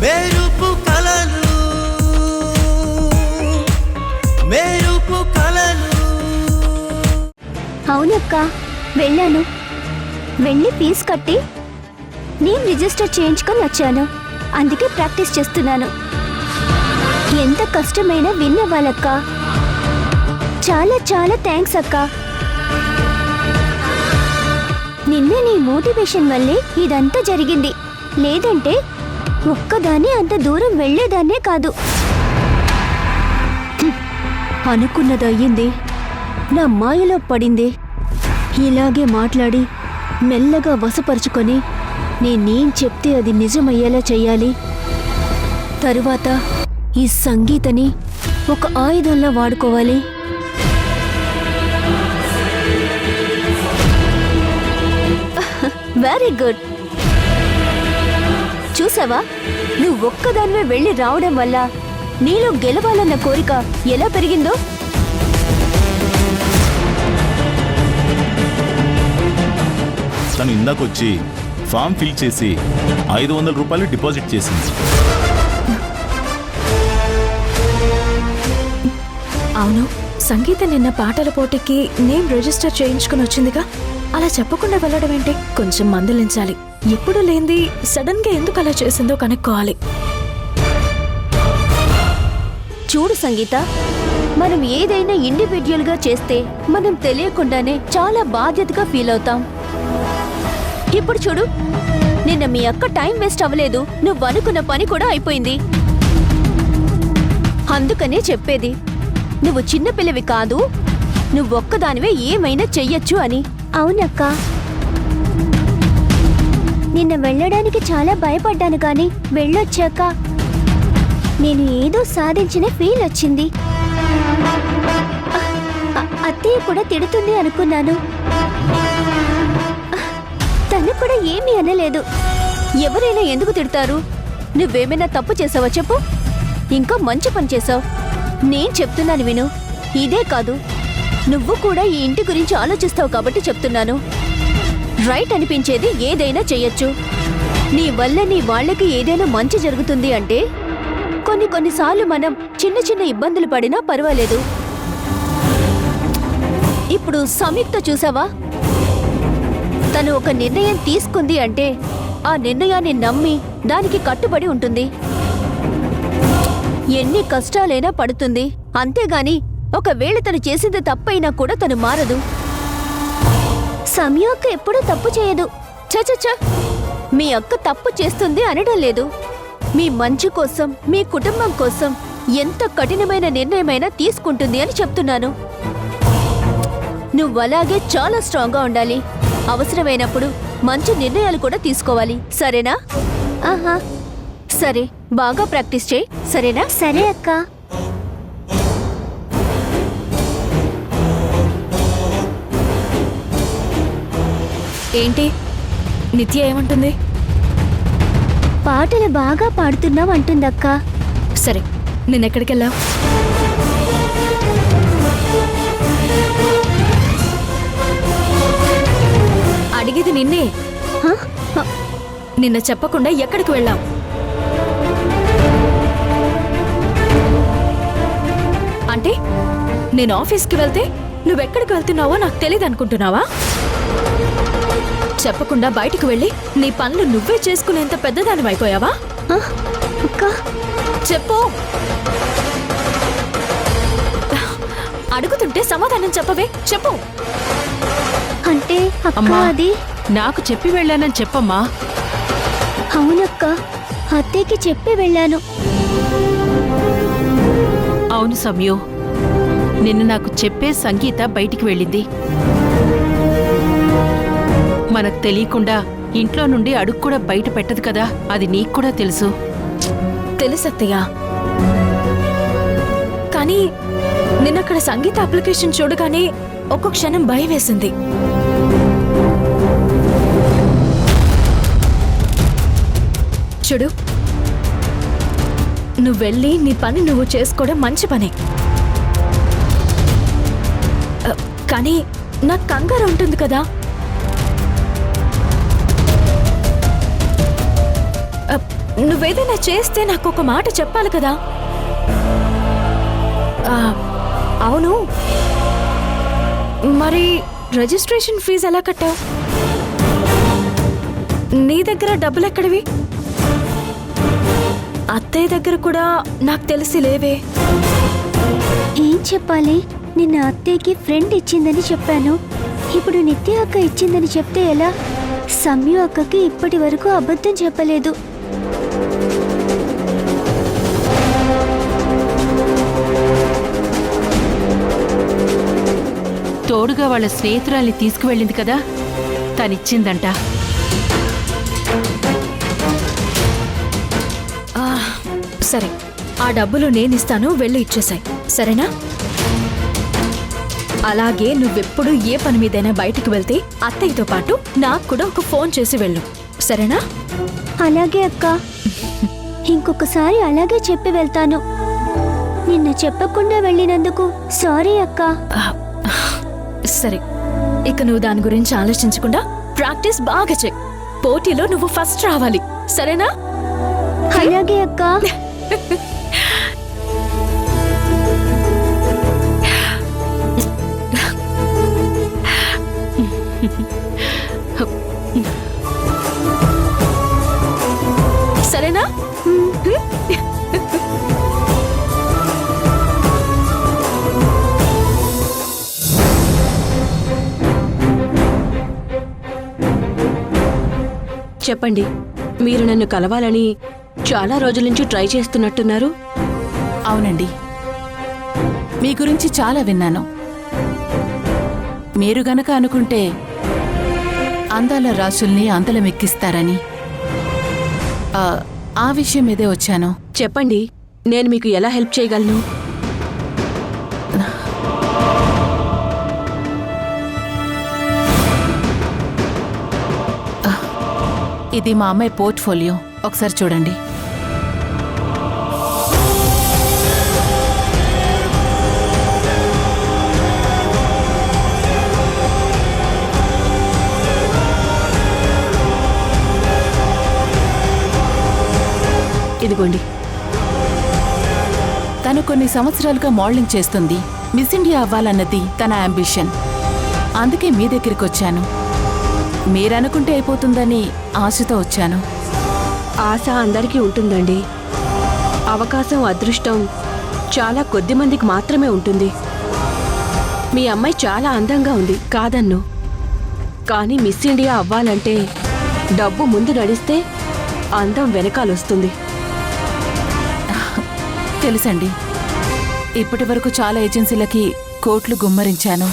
మెరుపు కలలు మెరుపు కలలు. అవునక్క, వెళ్ళాను. వెళ్ళి ఫీజు కట్టి నేను రిజిస్టర్ చేయించుకొని వచ్చాను. అందుకే ప్రాక్టీస్ చేస్తున్నాను. ఎంత కష్టమైనా విన్నవాళ్ళక్క. చాలా చాలా థ్యాంక్స్ అక్క. నిన్న నీ మోటివేషన్ వల్లే ఇదంతా జరిగింది. లేదంటే ఒక్కదాన్ని అంత దూరం వెళ్లేదాన్నే కాదు. అనుకున్నది అయ్యింది. నా మాయలో పడింది. ఇలాగే మాట్లాడి మెల్లగా వశపరుచుకొని నేనేం చెప్తే అది నిజమయ్యేలా చెయ్యాలి. తరువాత ఈ సంగీతని ఒక ఆయుధంలా వాడుకోవాలి. Very good. చూసావా, నువ్వు ఒక్కదానివే వెళ్ళి రావడం వల్ల నీలో గెలవాలన్న కోరిక ఎలా పెరిగిందో. తను ఇందాకొచ్చి ఫామ్ ఫిల్ చేసి 500 రూపాయలు డిపాజిట్ చేసింది. అవును, సంగీత నిన్న పాటల పోటీకి నేమ్ రిజిస్టర్ చేయించుకుని వచ్చిందిగా. అలా చెప్పకుండా వెళ్ళడం ఏంటి? కొంచెం మందలించాలి. ఎప్పుడు లేంది సడన్ గా ఎందుకు అలా చేసిందో కనుక్కోవాలి. చూడు సంగీత, మనం ఏదైనా ఇండివిడ్యువల్ గా చేస్తే మనం తెలియకుండానే చాలా బాధ్యతగా ఫీల్ అవుతాం. ఇప్పుడు చూడు, నిన్న మీ అక్క టైం వేస్ట్ అవ్వలేదు. నువ్వు అనుకున్న పని కూడా అయిపోయింది. అందుకనే చెప్పేది, నువ్వు చిన్నపిల్లవి కాదు, నువ్వొక్కదానివే ఏమైనా చెయ్యొచ్చు అని. అవునక్క, నిన్న వెళ్ళడానికి చాలా భయపడ్డాను, కానీ వెళ్ళొచ్చాక నేను ఏదో సాధించిన ఫీల్ వచ్చింది. అత్తయ్య కూడా తిడుతుంది అనుకున్నాను. తను కూడా ఏమీ అనలేదు. ఎవరైనా ఎందుకు తిడతారు? నువ్వేమైనా తప్పు చేసావా చెప్పు. ఇంకా మంచి పని చేసావు. నేను చెప్తున్నాను విను. ఇదే కాదు, నువ్వు కూడా ఈ ఇంటి గురించి ఆలోచిస్తావు కాబట్టి చెప్తున్నాను. రైట్ అనిపించేది ఏదైనా చెయ్యొచ్చు. నీ వల్ల నీ వాళ్ళకి ఏదైనా మంచి జరుగుతుంది అంటే కొన్నిసార్లు మనం చిన్న చిన్న ఇబ్బందులు పడినా పర్వాలేదు. ఇప్పుడు సంయుక్త చూసావా, తను ఒక నిర్ణయం తీసుకుంది అంటే ఆ నిర్ణయాన్ని నమ్మి దానికి కట్టుబడి ఉంటుంది. ఎన్ని కష్టాలైనా పడుతుంది. అంతేగాని ఒకవేళ తను చేసింది తప్పైనా కూడా తను మారదు. సంయుక్త ఎప్పుడూ తప్పు చేయదు. చచచ, మీ అక్క తప్పు చేస్తుంది అనడం లేదు. మీ మంచి కోసం, మీ కుటుంబం కోసం ఎంత కఠినమైన నిర్ణయమైనా తీసుకుంటుంది అని చెప్తున్నాను. నువ్వలాగే చాలా స్ట్రాంగ్గా ఉండాలి. అవసరమైనప్పుడు మంచి నిర్ణయాలు కూడా తీసుకోవాలి. సరేనా? ఆహా, సరే. బాగా ప్రాక్టీస్ చేయి. సరేనా? సరే అక్క. ఏంటి నిత్య ఏమంటుంది? పాటలు బాగా పాడుతున్నావు అంటుందక్క. సరే, నిన్నెక్కడికెళ్ళావు? అడిగేది నిన్నే. నిన్న చెప్పకుండా ఎక్కడికి వెళ్ళావు? అంటే నేను ఆఫీస్కి వెళ్తే నువ్వెక్కడికి వెళ్తున్నావో నాకు తెలియదు అనుకుంటున్నావా? చెప్పకుండా బయటికి వెళ్ళి నీ పనులు నువ్వే చేసుకునేంత పెద్దదాని అయిపోయావా? చెప్పు. అడుగుతుంటే సమాధానం చెప్పవే. చెప్పు. అంటే అమ్మా, అది నాకు చెప్పి వెళ్ళానని చెప్పమ్మా. అవునక్క, అత్తయ్యకి చెప్పి వెళ్ళాను. అవును సమయం, నిన్న నాకు చెప్పే సంగీత బయటికి వెళ్ళింది. మనకు తెలియకుండా ఇంట్లో నుండి అడుగు కూడా బయట పెట్టదు కదా. అది నీకు కూడా తెలుసు. తెలుసు అత్తయ్య, కానీ నిన్నక్కడ సంగీత అప్లికేషన్ చూడగానే ఒక్క క్షణం భయం వేసింది. చూడు, నువ్వు వెళ్ళి నీ పని నువ్వు చేసుకోవడం మంచి పని. కానీ నాకు కంగారు ఉంటుంది కదా. నువ్వేదైనా చేస్తే నాకు ఒక మాట చెప్పాలి కదా. అవును, మరి రిజిస్ట్రేషన్ ఫీజు ఎలా కట్టావు? నీ దగ్గర డబ్బులు ఎక్కడివి? అత్తయ్య దగ్గర కూడా నాకు తెలిసి లేవే. ఏం చెప్పాలి? నిన్న అత్తయ్యకి ఫ్రెండ్ ఇచ్చిందని చెప్పాను. ఇప్పుడు నిత్య అక్క ఇచ్చిందని చెప్తే ఎలా? సమ్యు అక్కకి ఇప్పటి వరకు అబద్ధం చెప్పలేదు. తోడుగా వాళ్ళ స్నేహితురాల్ని తీసుకువెళ్ళింది కదా, తనిచ్చిందంట. సరే, ఆ డబ్బులు నేనిస్తాను, వెళ్ళి ఇచ్చేసాయి, సరేనా? అలాగే నువ్వెప్పుడు ఏ పని మీదైనా బయటకు వెళ్తే అత్తయ్యతో పాటు నాకు కూడా ఒక ఫోన్ చేసి వెళ్ళు, సరేనా? అలాగే అక్క. ఇంకొకసారి అలాగే చెప్పి వెళ్తాను. నిన్న చెప్పకుండా వెళ్ళినందుకు సారీ అక్క. సరే, ఇక నువ్వు దాని గురించి ఆలోచించకుండా ప్రాక్టీస్ బాగా చెయ్. పోటీలో నువ్వు ఫస్ట్ రావాలి, సరేనా? అలాగే అక్క. సరేనా? చెప్పండి, మీరు నన్ను కలవాలని చాలా రోజుల నుంచి ట్రై చేస్తున్నట్టున్నారు. అవునండి, మీ గురించి చాలా విన్నాను. మీరు గనక అనుకుంటే అందాల రాసుల్ని అందలమెక్కిస్తారని ఆ విషయం మీదే వచ్చాను. చెప్పండి, నేను మీకు ఎలా హెల్ప్ చేయగలను? ఇది మా అమ్మాయి పోర్ట్ఫోలియో, ఒకసారి చూడండి. ఇదిగోండి. తను కొన్ని సంవత్సరాలుగా మోడలింగ్ చేస్తుంది. మిస్ ఇండియా అవ్వాలన్నది తన అంబిషన్. అందుకే మీ దగ్గరికి వచ్చాను. మీరనుకుంటే అయిపోతుందని ఆశతో వచ్చాను. ఆశ అందరికీ ఉంటుందండి. అవకాశం, అదృష్టం చాలా కొద్ది మందికి మాత్రమే ఉంటుంది. మీ అమ్మాయి చాలా అందంగా ఉంది, కాదన్ను. కానీ మిస్ ఇండియా అవ్వాలంటే డబ్బు ముందు నడిస్తే అందం వెనకాలొస్తుంది. తెలుసండి, ఇప్పటి వరకు చాలా ఏజెన్సీలకి కోట్లు గుమ్మరించాను.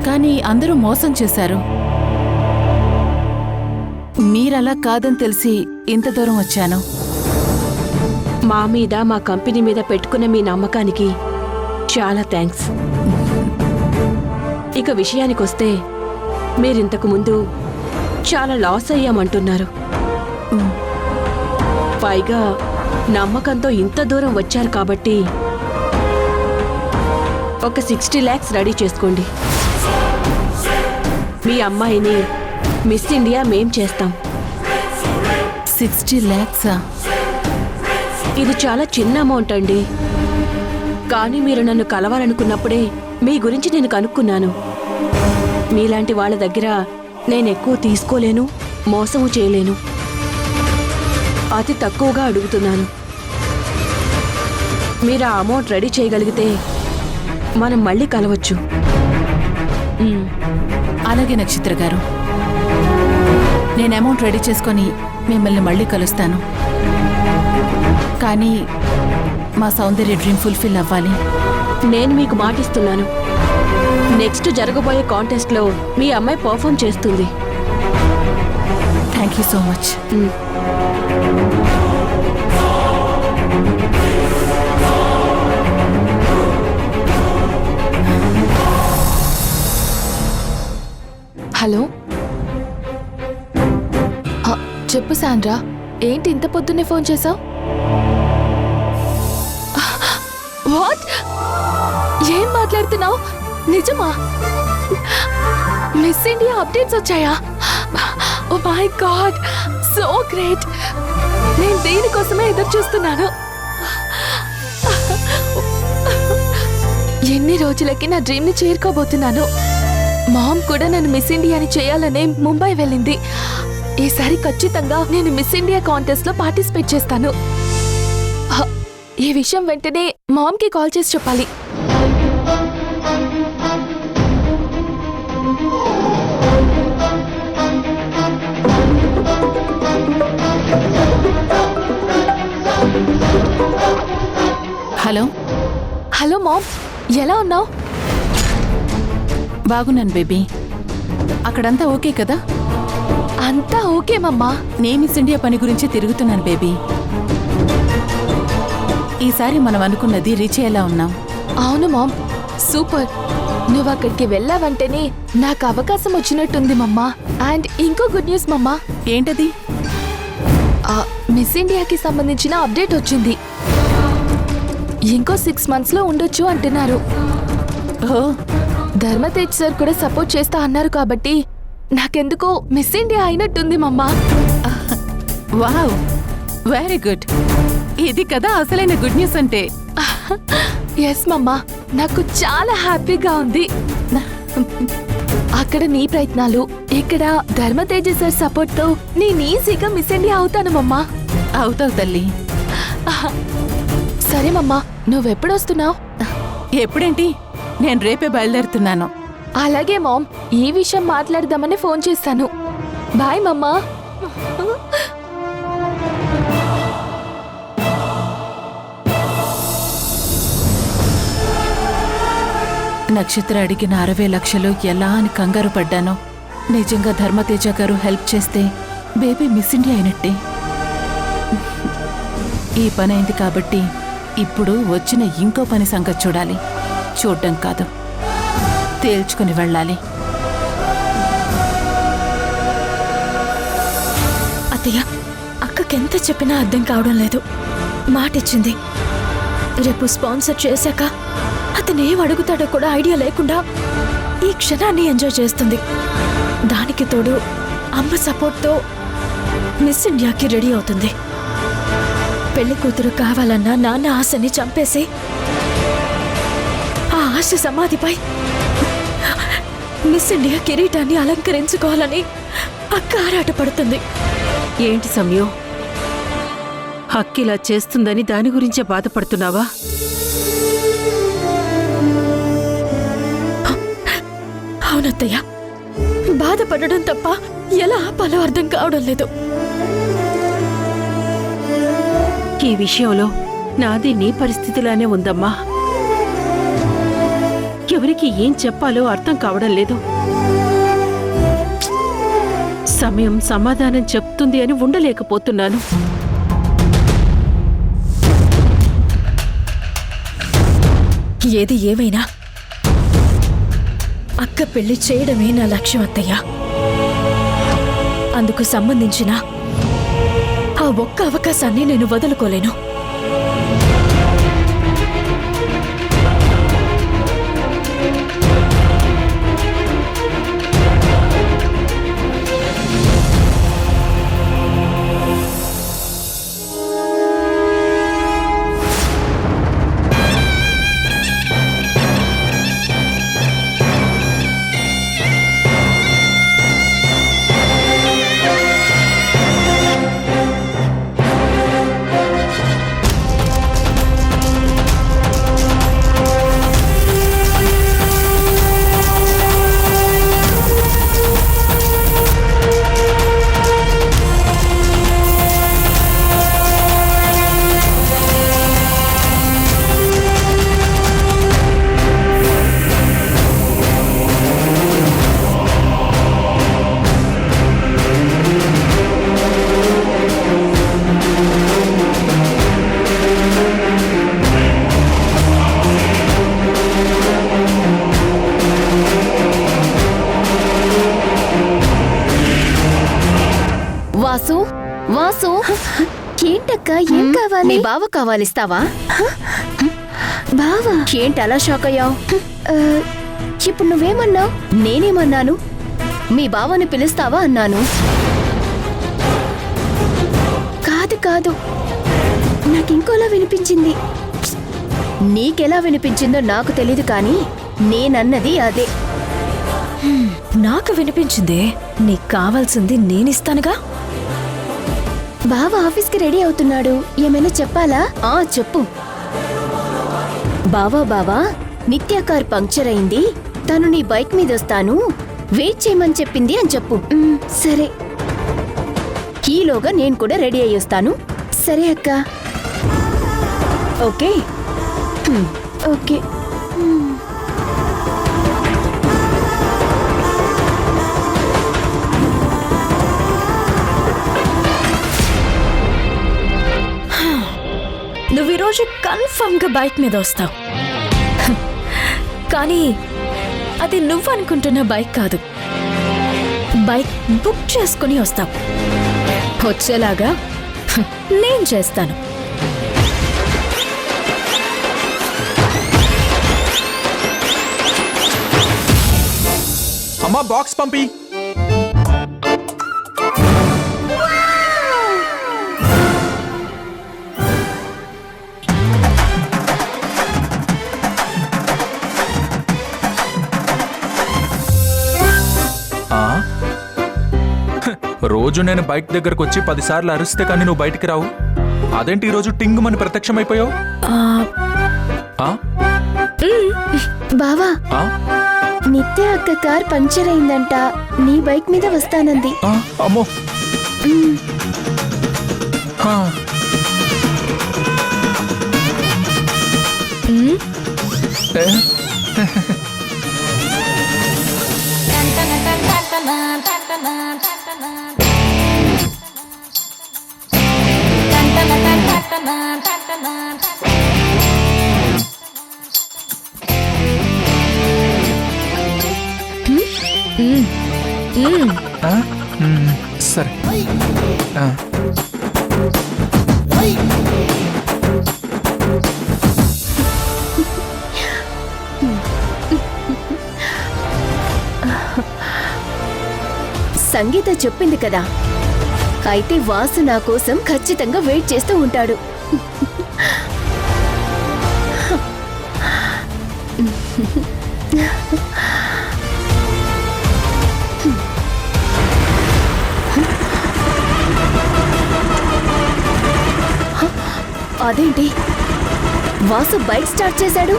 కానీ అందరూ మోసం చేశారు. మీరలా కాదని తెలిసి ఇంత దూరం వచ్చాను. మా మీద, మా కంపెనీ మీద పెట్టుకున్న మీ నమ్మకానికి చాలా థ్యాంక్స్. ఇక విషయానికొస్తే మీరింతకు ముందు చాలా లాస్ అయ్యామంటున్నారు. పైగా నమ్మకంతో ఇంత దూరం వచ్చారు కాబట్టి ఒక 60 lakhs రెడీ చేసుకోండి. మీ అమ్మాయిని మిస్ ఇండియా మేం చేస్తాం. 60 lakhs? ఇది చాలా చిన్న అమౌంట్ అండి. కానీ మీరు నన్ను కలవాలనుకున్నప్పుడే మీ గురించి నేను కనుక్కున్నాను. మీలాంటి వాళ్ళ దగ్గర నేను ఎక్కువ తీసుకోలేను, మోసము చేయలేను. అతి తక్కువగా అడుగుతున్నాను. మీరు ఆ అమౌంట్ రెడీ చేయగలిగితే మనం మళ్ళీ కలవచ్చు. అలాగే నక్షత్ర గారు, నేను అమౌంట్ రెడీ చేసుకొని మిమ్మల్ని మళ్ళీ కలుస్తాను. కానీ మా సౌందర్య డ్రీమ్ ఫుల్ఫిల్ అవ్వాలి. నేను మీకు మాటిస్తున్నాను, నెక్స్ట్ జరగబోయే కాంటెస్ట్లో మీ అమ్మాయి పర్ఫామ్ చేస్తుంది. Thank you so much. Hello, చెప్పు సాండ్రా, ఏంటి ఇంత పొద్దున్నే ఫోన్ చేసావు? వాట్? ఏం మాట్లాడుతున్నావు? నిజమా? మిస్ ఇండియా అప్డేట్స్ వచ్చాయా? Oh my God, so great. నేను దీనికోసమే ఎదురు చూస్తున్నాను. ఎన్ని రోజులకి నా డ్రీమ్ ని చేరుకోబోతున్నాను. మామ్ కూడా నన్ను మిస్ ఇండియాని చేయాలనే ముంబై వెళ్ళింది. ఈసారి ఖచ్చితంగా నేను మిస్ ఇండియా కాంటెస్ట్ లో పార్టిసిపేట్ చేస్తాను. ఈ విషయం వెంటనే మామ్ కి కాల్ చేసి చెప్పాలి. హలో హలో మామ్, ఎలా ఉన్నావు? బాగున్నాను బేబీ. అక్కడంతా ఓకే కదా? అంతా ఓకే మమ్మా. నేను మిస్ ఇండియా పని గురించి తిరుగుతున్నాను బేబీ. ఈసారి మనం అనుకున్నది రీచ్ అయ్యేలా ఉన్నాం. అవును మామ్, సూపర్. నువ్వు అక్కడికి వెళ్ళావంటేనే నాకు అవకాశం వచ్చినట్టుంది మమ్మా. అండ్ ఇంకో గుడ్ న్యూస్ మమ్మా. ఏంటది? మిస్ ఇండియాకి సంబంధించిన అప్డేట్ వచ్చింది. ఇంకో 6 months లో ఉండొచ్చు అంటున్నారు. ఓ, ధర్మతేజ్ సార్ కూడా సపోర్ట్ చేస్తా అన్నారు కాబట్టి నాకెందుకో మిస్ ఇండియా అయినట్టుంది మమ్మా. Wow, very good. ఇది కదా అసలైన గుడ్ న్యూస్ అంటే. ఎస్ మమ్మా, నాకు చాలా హ్యాపీగా ఉంది. అక్కడ నీ ప్రయత్నాలు, ఇక్కడ ధర్మతేజ సార్ సపోర్ట్ తో నేను ఈజీగా మిస్ ఇండియా అవుతాను మమ్మా. అవుతావు తల్లి. సరే మమ్మా, నువ్వెప్పుడు వస్తున్నావు? ఎప్పుడేంటి, నేను రేపే బయలుదేరుతున్నాను. అలాగే మామ్, ఈ విషయం మాట్లాడదామని ఫోన్ చేస్తాను. బాయ్ మమ్మా. నక్షత్ర అడిగిన 60 లక్షలు ఎలా అని కంగారు పడ్డానో. నిజంగా ధర్మతేజ గారు హెల్ప్ చేస్తే బేబీ మిస్ ఇండియా అయినట్టే. ఈ పని అయింది కాబట్టి ఇప్పుడు వచ్చిన ఇంకో పని సంగతి చూడాలి. చూడ్డం కాదు, తేల్చుకుని వెళ్ళాలి. అత్తయ్య, అక్కకెంత చెప్పినా అర్థం కావడం లేదు. మాటిచ్చింది. రేపు స్పాన్సర్ చేశాక అతనేం అడుగుతాడో కూడా ఐడియా లేకుండా ఈ క్షణాన్ని ఎంజాయ్ చేస్తుంది. దానికి తోడు అమ్మ సపోర్ట్తో మిస్ ఇండియాకి రెడీ అవుతుంది. పెళ్లి కూతురు కావాలన్న నాన్న ఆశని చంపేసి ఆ ఆశ సమాధిపై మిస్ ఇండియా కిరీటాన్ని అలంకరించుకోవాలని అక్క ఆరాటపడుతుంది. ఏంటి సమయం, హక్కిలా చేస్తుందని దాని గురించే బాధపడుతున్నావా? అవునత్తయ్య, బాధపడడం తప్ప ఎలా ఆపాలో అర్థం కావడం లేదు. ఈ విషయంలో నాది నీ పరిస్థితిలానే ఉందమ్మా. ఎవరికి ఏం చెప్పాలో అర్థం కావడం లేదు. సమయం సమాధానం చెప్తుంది అని ఉండలేకపోతున్నాను. ఏది ఏమైనా అక్క పెళ్లి చేయడమే నా లక్ష్యం అత్తయ్య. అందుకు సంబంధించిన ఆ ఒక్క అవకాశాన్ని నేను వదులుకోలేను. వాసు, వాసు, ఏంటక్క, ఏం కావాలి? నీ బావ కావాలిస్తావా? బావా? ఏంటి అలా షాక్ అయ్యావు? ఇప్పుడు నువ్వేమన్నావు? నేనేమన్నాను? మీ బావని పిలుస్తావా అన్నాను. కాదు, నాకింకోలా వినిపించింది. నీకెలా వినిపించిందో నాకు తెలీదు, కానీ నేనన్నది అదే. నాకు వినిపించిందే. నీకు కావాల్సింది నేనిస్తానుగా. బావ ఆఫీస్కి రెడీ అవుతున్నాడు, ఏమైనా చెప్పాలా? చెప్పు. బావా నిత్య కార్ పంక్చర్ అయింది, తను నీ బైక్ మీద వస్తాను, వెయిట్ చేయమని చెప్పింది అని చెప్పు. సరే. ఈలోగా నేను కూడా రెడీ అయ్యి వస్తాను. సరే అక్క. ఓకే. ఓకే. నువ్వు ఈరోజు కన్ఫర్మ్గా బైక్ మీద వస్తావు. కానీ అది నువ్వు అనుకుంటున్న బైక్ కాదు. బైక్ బుక్ చేసుకుని వస్తావు. వచ్చేలాగా నేను చేస్తాను. అమ్మా బాక్స్ పంపి. రోజు నేను బైక్ దగ్గరకు వచ్చి 10 సార్లు అరిస్తే కానీ నువ్వు బయటికి రావు. అదేంటి ఈరోజు టింగ్ మని ప్రత్యక్షమైపోయావు? బావా, నిత్య అక్క కార్ పంక్చర్ అయిందంట, నీ బైక్ మీద వస్తానంది. అమ్మో. సరే. సంగీత చెప్పింది కదా, అయితే వాసు నా కోసం ఖచ్చితంగా వెయిట్ చేస్తూ ఉంటాడు. అదేంటి, వాసు బైక్ స్టార్ట్ చేశాడు?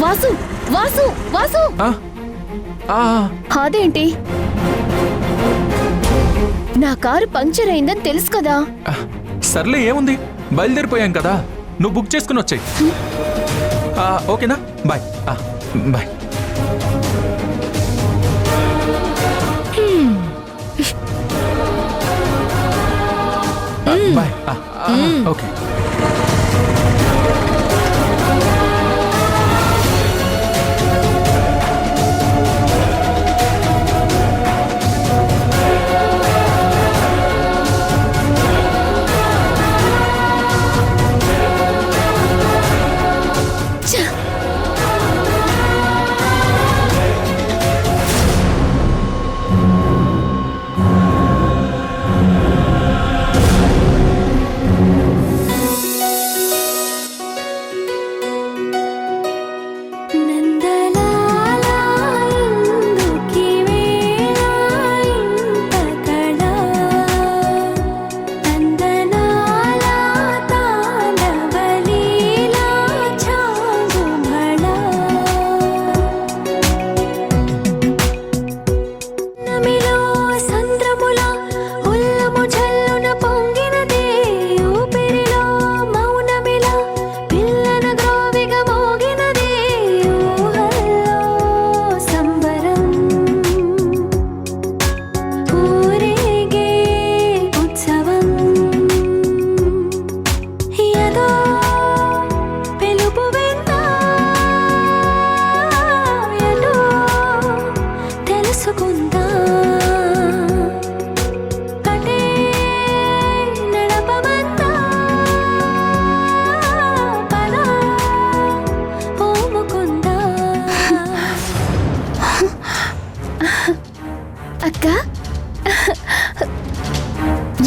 వాసు వాసు వాసు అదేంటి, నా కారు పంక్చర్ అయిందని తెలుసు కదా. సర్లే, ఏముంది, బయలుదేరిపోయాం కదా, నువ్వు బుక్ చేసుకుని వచ్చాయి. ఓకేనా? బాయ్. బాయ్. బాయ్. ఓకే.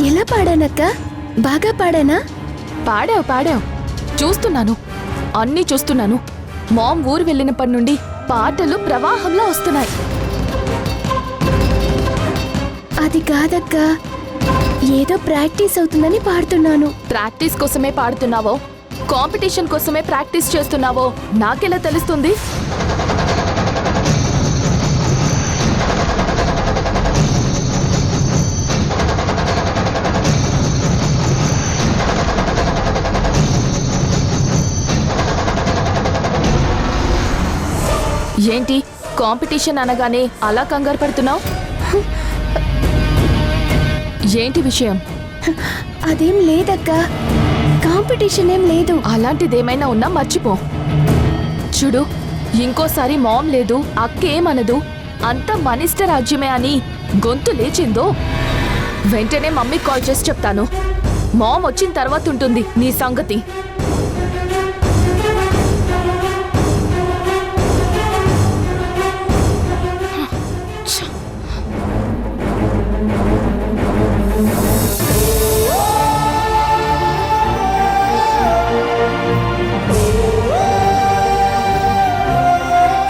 ఎలా పాడానక్క? బాగా పాడానా? పాడావు చూస్తున్నాను, అన్నీ చూస్తున్నాను. మామ్ ఊరు వెళ్ళినప్పటి నుండి పాటలు ప్రవాహంలో వస్తున్నాయి. అది కాదక్క, ఏదో ప్రాక్టీస్ అవుతుందని పాడుతున్నాను. ప్రాక్టీస్ కోసమే పాడుతున్నావో కాంపిటీషన్ కోసమే ప్రాక్టీస్ చేస్తున్నావో నాకెలా తెలుస్తుంది? ఏంటి కాంపిటీషన్ అనగానే అలా కంగారు పడుతున్నావు? ఏంటి విషయం? అదేం లేదక్క, కాంపిటీషన్ ఏం లేదు. అలాంటిదేమైనా ఉన్నా మర్చిపో. చూడు, ఇంకోసారి మామ్ లేదు, అక్కేమనదు, అంతా మనిష్ట రాజ్యమే అని గొంతు లేచిందో వెంటనే మమ్మీకి కాల్ చేసి చెప్తాను. మామ్ వచ్చిన తర్వాత ఉంటుంది నీ సంగతి.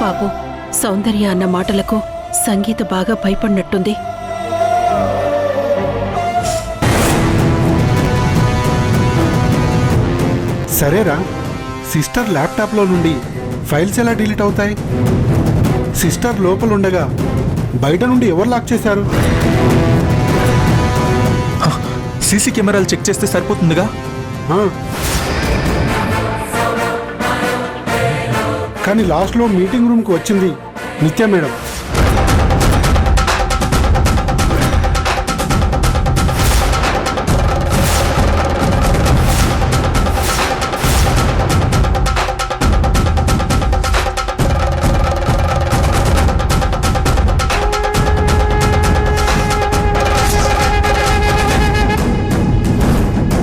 పాపం సౌందర్య అన్న మాటలకు సంగీత బాగా భయపడినట్టుంది. సరేరా, సిస్టర్ ల్యాప్టాప్లో నుండి ఫైల్స్ ఎలా డిలీట్ అవుతాయి? సిస్టర్ లోపలుండగా బయట నుండి ఎవరు లాక్ చేశారు? సీసీ కెమెరాలు చెక్ చేస్తే సరిపోతుందిగా. కానీ లాస్ట్లో మీటింగ్ రూమ్కి వచ్చింది నిత్య మేడం.